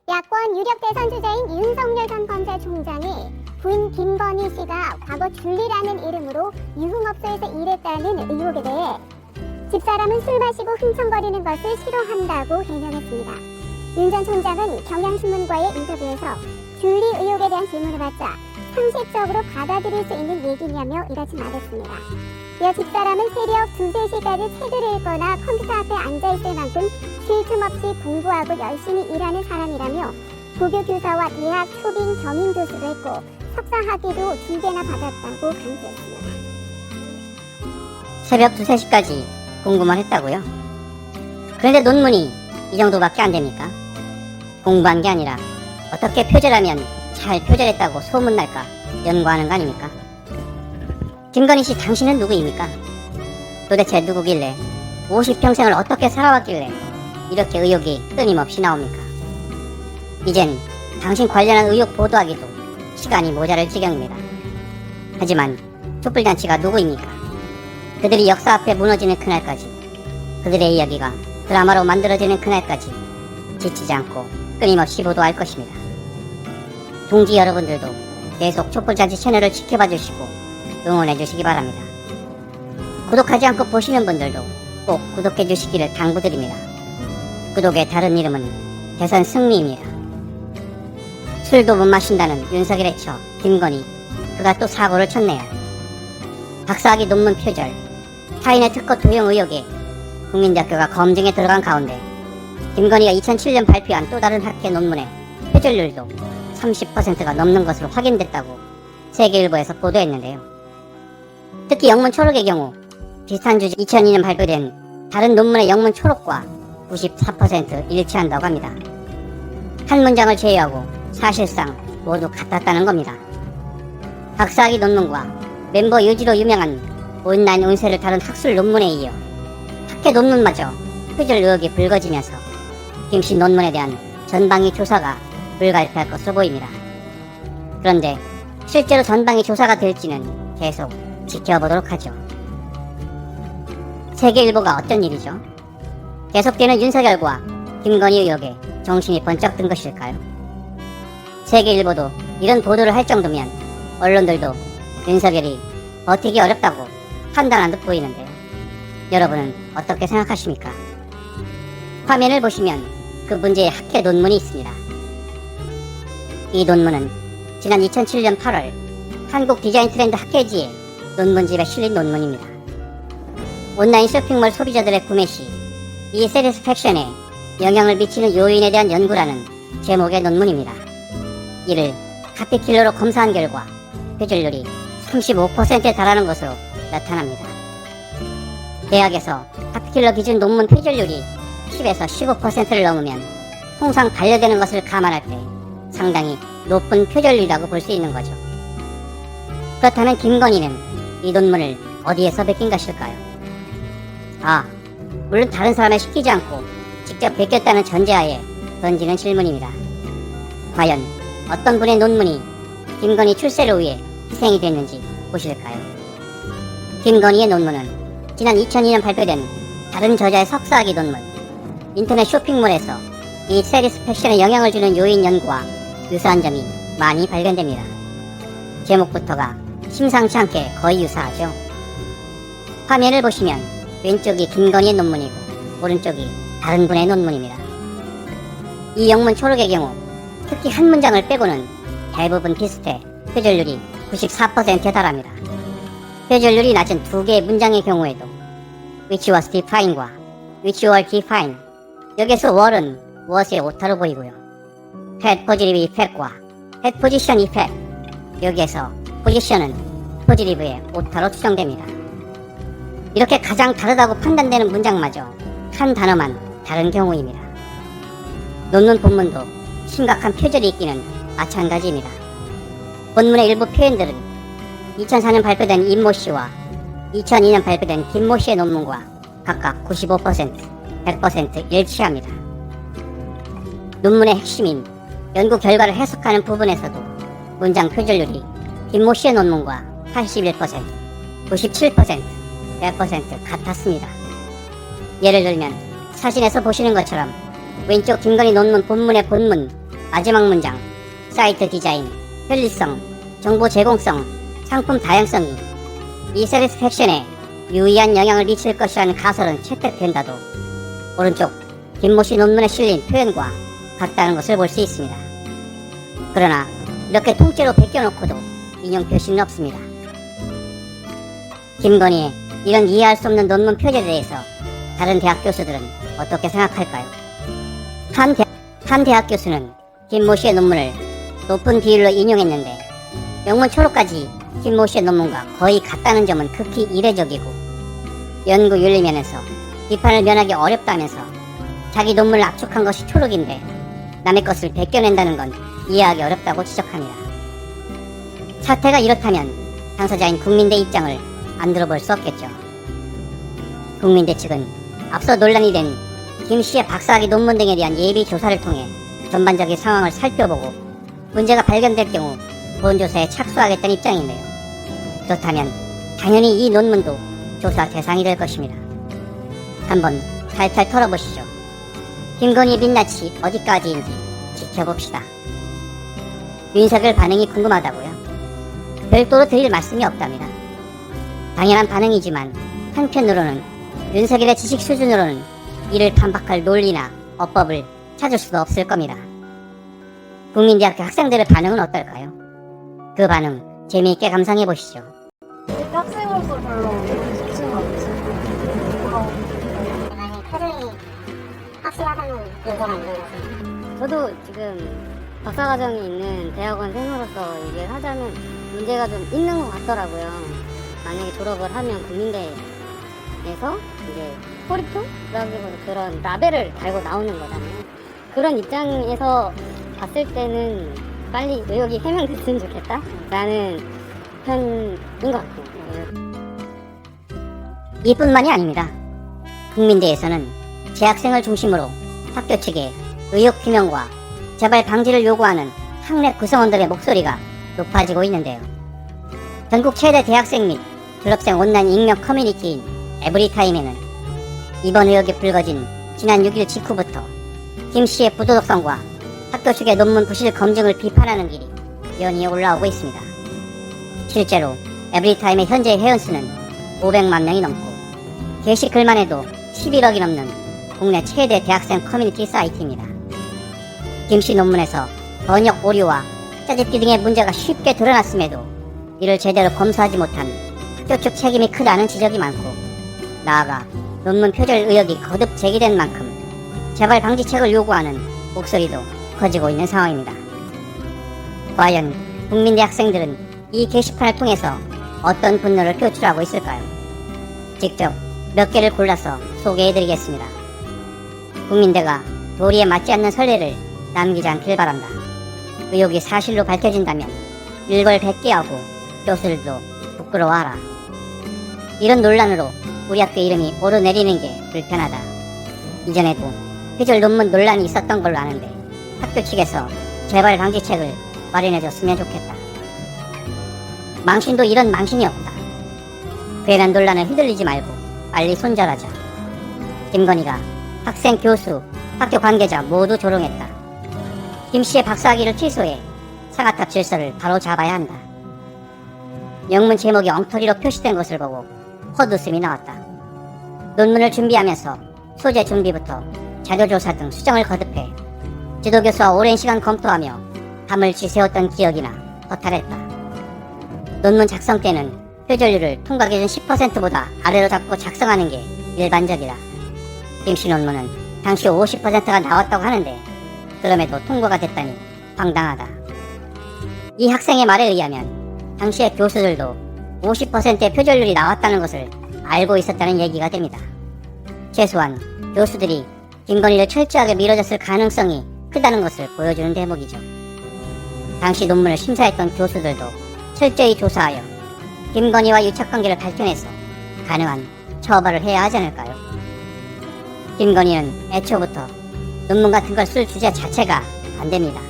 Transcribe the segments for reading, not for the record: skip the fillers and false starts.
야권 유력 대선 주자인 윤석열 전 검찰총장이 부인 김건희 씨가 과거 줄리라는 이름으로 유흥업소에서 일했다는 의혹에 대해 집사람은 술 마시고 흥청거리는 것을 싫어한다고 해명했습니다. 윤 전 총장은 경향신문과의 인터뷰에서 줄리 의혹에 대한 질문을 받자 상식적으로 받아들일 수 있는 얘기냐며 이같이 말했습니다. 이어 집사람은 새벽 2, 3시까지 책을 읽거나 컴퓨터 앞에 앉아있을 만큼 쉴 틈 없이 공부하고 열심히 일하는 사람이라며 고교 교사와 대학 초빙 겸임 교수도 했고 석사 학위도 2개나 받았다고 강조했습니다. 새벽 2, 3시까지 공부만 했다고요? 그런데 논문이 이 정도밖에 안 됩니까? 공부한 게 아니라 어떻게 표절하면 잘 표절했다고 소문날까 연구하는 거 아닙니까? 김건희 씨, 당신은 누구입니까? 도대체 누구길래 50평생을 어떻게 살아왔길래 이렇게 의혹이 끊임없이 나옵니까? 이젠 당신 관련한 의혹 보도하기도 시간이 모자랄 지경입니다. 하지만 촛불잔치가 누구입니까? 그들이 역사 앞에 무너지는 그날까지, 그들의 이야기가 드라마로 만들어지는 그날까지 지치지 않고 끊임없이 보도할 것입니다. 동지 여러분들도 계속 촛불잔치 채널을 지켜봐 주시고 응원해 주시기 바랍니다. 구독하지 않고 보시는 분들도 꼭 구독해 주시기를 당부드립니다. 구독의 다른 이름은 대선 승리입니다. 술도 못 마신다는 윤석열의 처 김건희, 그가 또 사고를 쳤네요. 박사학위 논문 표절, 타인의 특허 도용 의혹에 국민대학교가 검증에 들어간 가운데 김건희가 2007년 발표한 또 다른 학회 논문의 표절률도 30%가 넘는 것으로 확인됐다고 세계일보에서 보도했는데요. 특히 영문 초록의 경우 비슷한 주제 2002년 발표된 다른 논문의 영문 초록과 94% 일치한다고 합니다. 한 문장을 제외하고 사실상 모두 같았다는 겁니다. 박사학위 논문과 멤버 유지로 유명한 온라인 운세를 다룬 학술 논문에 이어 학회 논문마저 표절 의혹이 불거지면서 김씨 논문에 대한 전방위 조사가 불가피할 것으로 보입니다. 그런데 실제로 전방위 조사가 될지는 계속 지켜보도록 하죠. 세계일보가 어떤 일이죠? 계속되는 윤석열과 김건희 의혹에 정신이 번쩍 든 것일까요? 세계일보도 이런 보도를 할 정도면 언론들도 윤석열이 버티기 어렵다고 판단한 듯 보이는데요. 여러분은 어떻게 생각하십니까? 화면을 보시면 그 문제의 학회 논문이 있습니다. 이 논문은 지난 2007년 8월 한국 디자인 트렌드 학회지에 논문집에 실린 논문입니다. 온라인 쇼핑몰 소비자들의 구매 시 이 세티스팩션에 영향을 미치는 요인에 대한 연구라는 제목의 논문입니다. 이를 카피킬러로 검사한 결과 표절률이 35%에 달하는 것으로 나타납니다. 대학에서 카피킬러 기준 논문 표절률이 10에서 15%를 넘으면 통상 반려되는 것을 감안할 때 상당히 높은 표절률이라고 볼 수 있는 거죠. 그렇다면 김건희는 이 논문을 어디에서 베낀 것일까요? 물론 다른 사람을 시키지 않고 직접 베꼈다는 전제하에 던지는 질문입니다. 과연 어떤 분의 논문이 김건희 출세를 위해 희생이 됐는지 보실까요? 김건희의 논문은 지난 2002년 발표된 다른 저자의 석사학위 논문, 인터넷 쇼핑몰에서 이 세티스팩션에 영향을 주는 요인 연구와 유사한 점이 많이 발견됩니다. 제목부터가 심상치 않게 거의 유사하죠. 화면을 보시면 왼쪽이 김건희의 논문이고 오른쪽이 다른 분의 논문입니다. 이 영문 초록의 경우 특히 한 문장을 빼고는 대부분 비슷해 표절률이 94%에 달합니다. 표절률이 낮은 두 개의 문장의 경우에도 which was define과 which were defined, 여기서 were은 was의 오타로 보이고요. had positive effect과 had position effect, 여기에서 position은 positive의 오타로 추정됩니다. 이렇게 가장 다르다고 판단되는 문장마저 한 단어만 다른 경우입니다. 논문 본문도 심각한 표절이 있기는 마찬가지입니다. 본문의 일부 표현들은 2004년 발표된 임모 씨와 2002년 발표된 김모 씨의 논문과 각각 95%, 100% 일치합니다. 논문의 핵심인 연구 결과를 해석하는 부분에서도 문장 표절률이 김모 씨의 논문과 81%, 97%, 100% 같았습니다. 예를 들면 사진에서 보시는 것처럼 왼쪽 김건희 논문 본문의 본문 마지막 문장, 사이트 디자인, 편리성, 정보 제공성, 상품 다양성이 이 세티스팩션에 유의한 영향을 미칠 것이라는 가설은 채택된다도 오른쪽 김모씨 논문에 실린 표현과 같다는 것을 볼 수 있습니다. 그러나 이렇게 통째로 베껴놓고도 인용 표시는 없습니다. 김건희의 이런 이해할 수 없는 논문 표절에 대해서 다른 대학 교수들은 어떻게 생각할까요? 한 대학 교수는 김모씨의 논문을 높은 비율로 인용했는데 영문 초록까지 김모씨의 논문과 거의 같다는 점은 극히 이례적이고 연구 윤리면에서 비판을 면하기 어렵다면서 자기 논문을 압축한 것이 초록인데 남의 것을 베껴낸다는 건 이해하기 어렵다고 지적합니다. 사태가 이렇다면 당사자인 국민대 입장을 안 들어볼 수 없겠죠. 국민대 측은 앞서 논란이 된 김씨의 박사학위 논문 등에 대한 예비 조사를 통해 전반적인 상황을 살펴보고 문제가 발견될 경우 본조사에 착수하겠다는 입장인데요. 그렇다면 당연히 이 논문도 조사 대상이 될 것입니다. 한번 탈탈 털어보시죠. 김건희의 민낯이 어디까지인지 지켜봅시다. 윤석열 반응이 궁금하다고요? 별도로 드릴 말씀이 없답니다. 당연한 반응이지만 한편으로는 윤석열의 지식 수준으로는 이를 반박할 논리나 어법을 찾을 수도 없을 겁니다. 국민대학교 학생들의 반응은 어떨까요? 그 반응 재미있게 감상해 보시죠. 학생으로서 별로 좋지는 않지. 만약에 표정이 확실하다면 문제가 안 되는 저도 지금 박사과정이 있는 대학원생으로서 얘기를 하자면 문제가 좀 있는 것 같더라고요. 만약에 졸업을 하면 국민대에서 이제 포리표라기보다 그런 라벨을 달고 나오는 거잖아요. 그런 입장에서 봤을 때는 빨리 의혹이 해명됐으면 좋겠다 라는 편인 것 같아요. 이뿐만이 아닙니다. 국민대에서는 재학생을 중심으로 학교 측에 의혹 규명과 재발 방지를 요구하는 학내 구성원들의 목소리가 높아지고 있는데요. 전국 최대 대학생 및 졸업생 온라인 익명 커뮤니티인 에브리타임에는 이번 의혹이 불거진 지난 6일 직후부터 김씨의 부도덕성과 학교 측의 논문 부실 검증을 비판하는 글이 연이어 올라오고 있습니다. 실제로 에브리타임의 현재 회원수는 500만 명이 넘고 게시글만 해도 11억이 넘는 국내 최대 대학생 커뮤니티 사이트입니다. 김씨 논문에서 번역 오류와 짜집기 등의 문제가 쉽게 드러났음에도 이를 제대로 검사하지 못한 학교 측 책임이 크다는 지적이 많고 나아가 논문 표절 의혹이 거듭 제기된 만큼 재발 방지책을 요구하는 목소리도 커지고 있는 상황입니다. 과연 국민대 학생들은 이 게시판을 통해서 어떤 분노를 표출하고 있을까요? 직접 몇 개를 골라서 소개해드리겠습니다. 국민대가 도리에 맞지 않는 선례를 남기지 않길 바란다. 의혹이 사실로 밝혀진다면 일벌백계하고 교수들도 부끄러워하라. 이런 논란으로 우리 학교 이름이 오르내리는 게 불편하다. 이전에도 표절 논문 논란이 있었던 걸로 아는데 학교 측에서 재발 방지책을 마련해줬으면 좋겠다. 망신도 이런 망신이 없다. 괜한 논란에 휘둘리지 말고 빨리 손절하자. 김건희가 학생, 교수, 학교 관계자 모두 조롱했다. 김씨의 박사학위를 취소해 상아탑 질서를 바로 잡아야 한다. 영문 제목이 엉터리로 표시된 것을 보고 헛웃음이 나왔다. 논문을 준비하면서 소재 준비부터 자료조사 등 수정을 거듭해 지도교수와 오랜 시간 검토하며 밤을 쥐새웠던 기억이나 허탈했다. 논문 작성 때는 표절률을 통과 기준 10%보다 아래로 잡고 작성하는 게 일반적이다. 김씨 논문은 당시 50%가 나왔다고 하는데 그럼에도 통과가 됐다니 황당하다. 이 학생의 말에 의하면 당시의 교수들도 50%의 표절률이 나왔다는 것을 알고 있었다는 얘기가 됩니다. 최소한 교수들이 김건희를 철저하게 밀어줬을 가능성이 크다는 것을 보여주는 대목이죠. 당시 논문을 심사했던 교수들도 철저히 조사하여 김건희와 유착관계를 밝혀내서 가능한 처벌을 해야 하지 않을까요? 김건희는 애초부터 논문 같은 걸 쓸 주제 자체가 안 됩니다.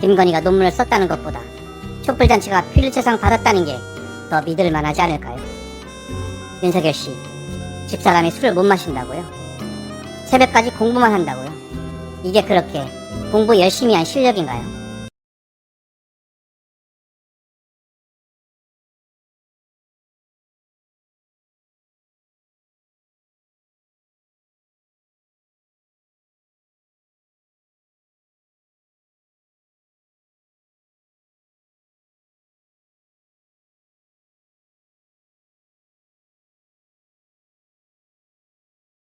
김건희가 논문을 썼다는 것보다 촛불잔치가 퓰리처상 받았다는 게 더 믿을만하지 않을까요? 윤석열 씨, 집사람이 술을 못 마신다고요? 새벽까지 공부만 한다고요? 이게 그렇게 공부 열심히 한 실력인가요?